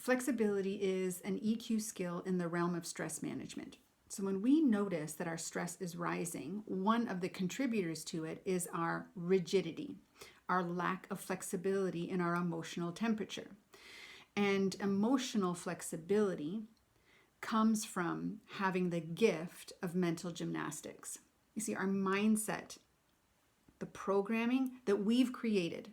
Flexibility is an EQ skill in the realm of stress management. So when we notice that our stress is rising, one of the contributors to it is our rigidity, our lack of flexibility in our emotional temperature. And emotional flexibility comes from having the gift of mental gymnastics. You see, our mindset, the programming that we've created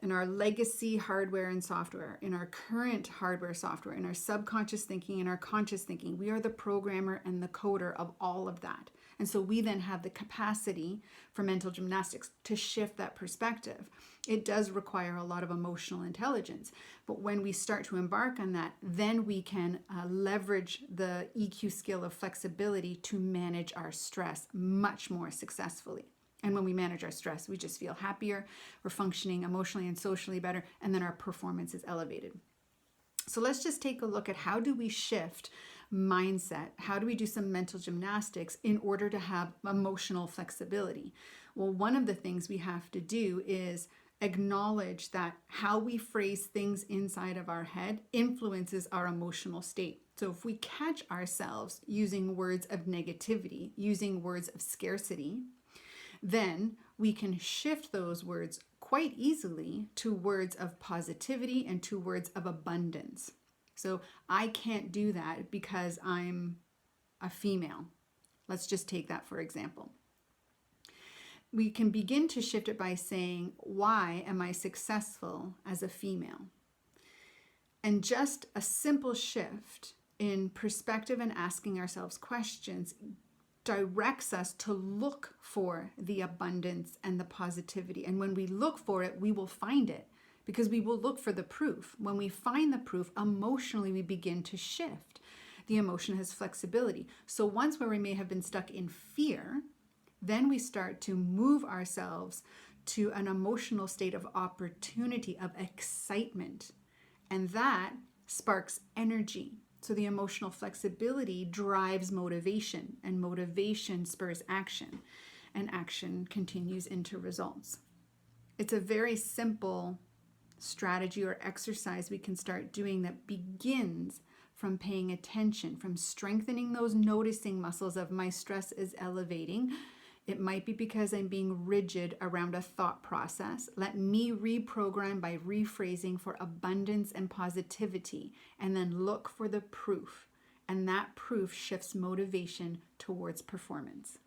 in our legacy hardware and software, in our current hardware software, in our subconscious thinking and our conscious thinking, we are the programmer and the coder of all of that. And so we then have the capacity for mental gymnastics to shift that perspective. It does require a lot of emotional intelligence, but when we start to embark on that, then we can leverage the EQ skill of flexibility to manage our stress much more successfully. And when we manage our stress, we just feel happier, we're functioning emotionally and socially better, and then our performance is elevated. So let's just take a look at how do we shift mindset? How do we do some mental gymnastics in order to have emotional flexibility? Well, one of the things we have to do is acknowledge that how we phrase things inside of our head influences our emotional state. So if we catch ourselves using words of negativity, using words of scarcity, then we can shift those words quite easily to words of positivity and to words of abundance. So I can't do that because I'm a female. Let's just take that for example. We can begin to shift it by saying, why am I successful as a female? And just a simple shift in perspective and asking ourselves questions directs us to look for the abundance and the positivity. And when we look for it, we will find it because we will look for the proof. When we find the proof, emotionally we begin to shift. The emotion has flexibility. So once where we may have been stuck in fear, then we start to move ourselves to an emotional state of opportunity, of excitement. And that sparks energy. So the emotional flexibility drives motivation, and motivation spurs action, and action continues into results. It's a very simple strategy or exercise we can start doing that begins from paying attention, from strengthening those noticing muscles of my stress is elevating. It might be because I'm being rigid around a thought process. Let me reprogram by rephrasing for abundance and positivity, and then look for the proof. And that proof shifts motivation towards performance.